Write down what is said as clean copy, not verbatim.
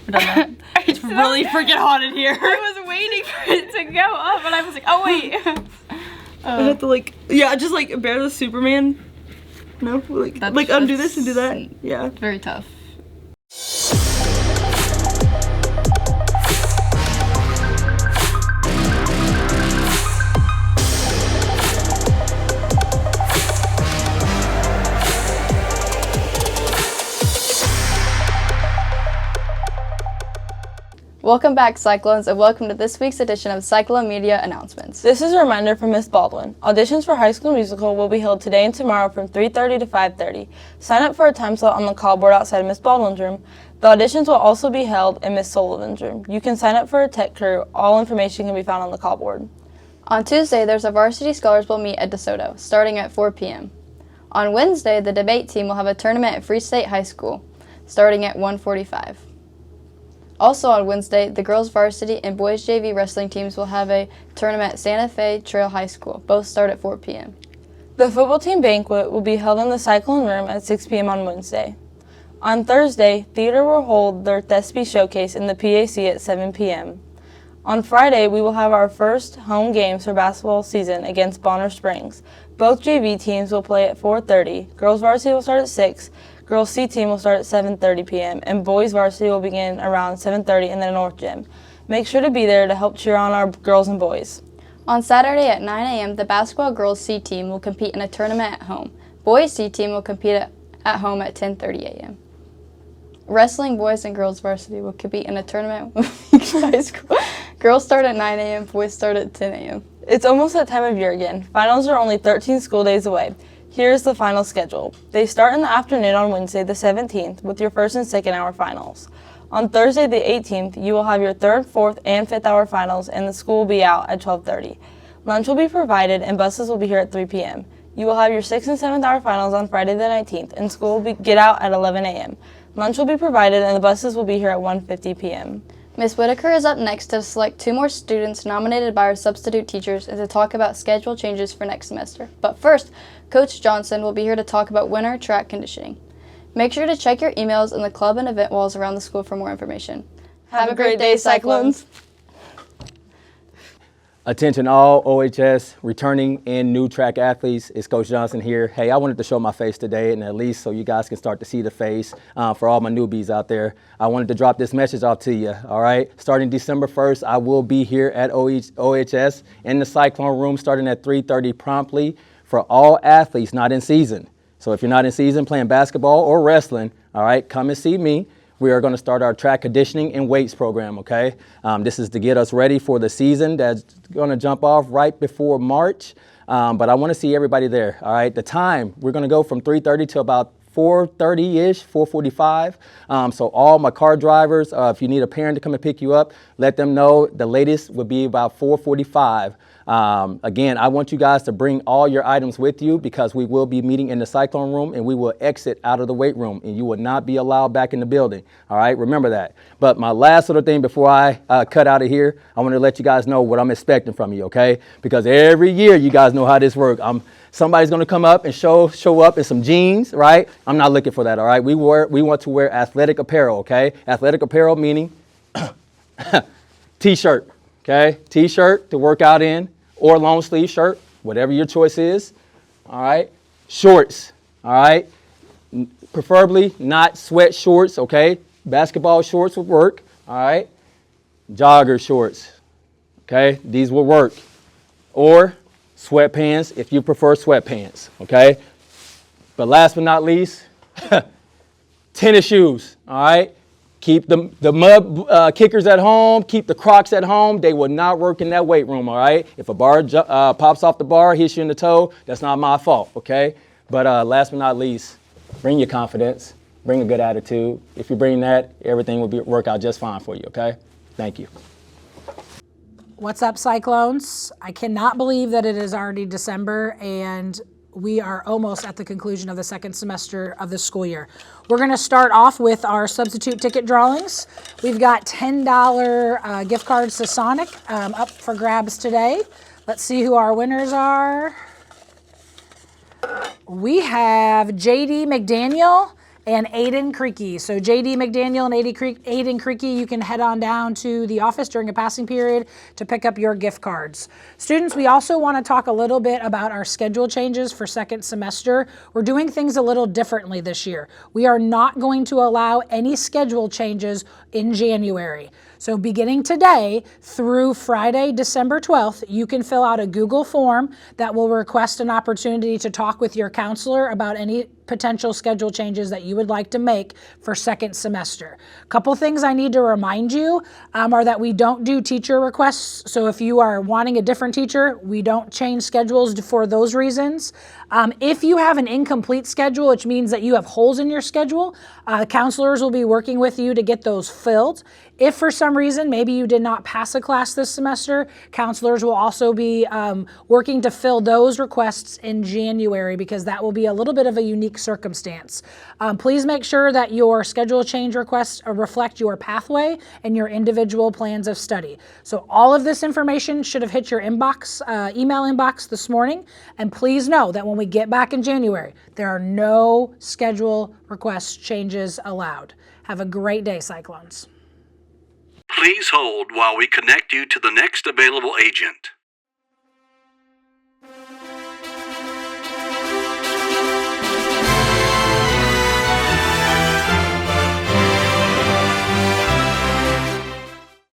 I don't know. It's really freaking hot in here. I was waiting for it to go up, and I was like, oh wait. I have to like, yeah, just like bear the Superman. No, like undo this and do that. Yeah. Very tough. Welcome back, Cyclones, and welcome to this week's edition of Cyclone Media Announcements. This is a reminder from Miss Baldwin. Auditions for High School Musical will be held today and tomorrow from 3:30 to 5:30. Sign up for a time slot on the call board outside of Miss Baldwin's room. The auditions will also be held in Miss Sullivan's room. You can sign up for a tech crew. All information can be found on the call board. On Tuesday, there's a Varsity Scholars Bowl meet at DeSoto, starting at 4 p.m. On Wednesday, the debate team will have a tournament at Free State High School, starting at 1:45. Also on Wednesday, the girls varsity and boys JV wrestling teams will have a tournament at Santa Fe Trail High School. Both start at 4 p.m. The football team banquet will be held in the Cyclone room at 6 p.m. on Wednesday. On Thursday, theater will hold their Thespy showcase in the PAC at 7 p.m. On Friday, we will have our first home games for basketball season against Bonner Springs. Both JV teams will play at 4:30. Girls varsity will start at 6. Girls C team will start at 7:30 p.m. and boys varsity will begin around 7:30 in the North Gym. Make sure to be there to help cheer on our girls and boys. On Saturday at 9 a.m., the basketball girls C team will compete in a tournament at home. Boys C team will compete at home at 10:30 a.m. Wrestling boys and girls varsity will compete in a tournament with high school. Girls start at 9 a.m., boys start at 10 a.m. It's almost that time of year again. Finals are only 13 school days away. Here's the final schedule. They start in the afternoon on Wednesday the 17th with your first and second hour finals. On Thursday the 18th, you will have your third, fourth, and fifth hour finals and the school will be out at 12:30. Lunch will be provided and buses will be here at 3 p.m. You will have your sixth and seventh hour finals on Friday the 19th and school will get out at 11 a.m. Lunch will be provided and the buses will be here at 1:50 p.m. Ms. Whitaker is up next to select 2 more students nominated by our substitute teachers and to talk about schedule changes for next semester. But first, Coach Johnson will be here to talk about winter track conditioning. Make sure to check your emails in the club and event walls around the school for more information. Have a great day, Cyclones! Attention all OHS returning and new track athletes. It's Coach Johnson here. Hey, I wanted to show my face today, and at least so you guys can start to see the face for all my newbies out there. I wanted to drop this message out to you, all right? Starting December 1st, I will be here at OHS in the Cyclone room starting at 3:30 promptly for all athletes not in season. So if you're not in season playing basketball or wrestling, all right, come and see me. We are going to start our track conditioning and weights program, okay? This is to get us ready for the season that's going to jump off right before March. But I want to see everybody there, all right? The time, we're going to go from 3:30 to about 4:30-ish, 4:45. So all my car drivers, if you need a parent to come and pick you up, let them know the latest would be about 4:45. Again, I want you guys to bring all your items with you because we will be meeting in the Cyclone room and we will exit out of the weight room and you will not be allowed back in the building. All right, remember that. But my last little thing before I cut out of here, I want to let you guys know what I'm expecting from you, okay? Because every year you guys know how this works. Somebody's going to come up and show up in some jeans, right? I'm not looking for that, all right? We want to wear athletic apparel, okay? Athletic apparel meaning T-shirt, okay? T-shirt to work out in. Or long sleeve shirt, whatever your choice is, all right? Shorts, all right? Preferably not sweat shorts, okay? Basketball shorts will work, all right? Jogger shorts, okay? These will work. Or sweatpants if you prefer sweatpants, okay? But last but not least, tennis shoes, all right? Keep the mud kickers at home. Keep the Crocs at home. They will not work in that weight room, all right? If a bar pops off the bar, hits you in the toe, that's not my fault, okay? But last but not least, bring your confidence. Bring a good attitude. If you bring that, everything will work out just fine for you, okay? Thank you. What's up, Cyclones? I cannot believe that it is already December and we are almost at the conclusion of the second semester of the school year. We're going to start off with our substitute ticket drawings. We've got $10 gift cards to Sonic up for grabs today. Let's see who our winners are. We have JD McDaniel and Aiden Creaky. So JD McDaniel and Aiden Creaky, you can head on down to the office during a passing period to pick up your gift cards. Students, we also want to talk a little bit about our schedule changes for second semester. We're doing things a little differently this year. We are not going to allow any schedule changes in January. So beginning today through Friday, December 12th, you can fill out a Google form that will request an opportunity to talk with your counselor about any potential schedule changes that you would like to make for second semester. A couple things I need to remind you are that we don't do teacher requests. So if you are wanting a different teacher, we don't change schedules for those reasons. If you have an incomplete schedule, which means that you have holes in your schedule, counselors will be working with you to get those filled. If for some reason, maybe you did not pass a class this semester, counselors will also be working to fill those requests in January because that will be a little bit of a unique circumstance. Please make sure that your schedule change requests reflect your pathway and your individual plans of study. So all of this information should have hit your inbox, email inbox this morning. And please know that when we get back in January, there are no schedule request changes allowed. Have a great day, Cyclones. Please hold while we connect you to the next available agent.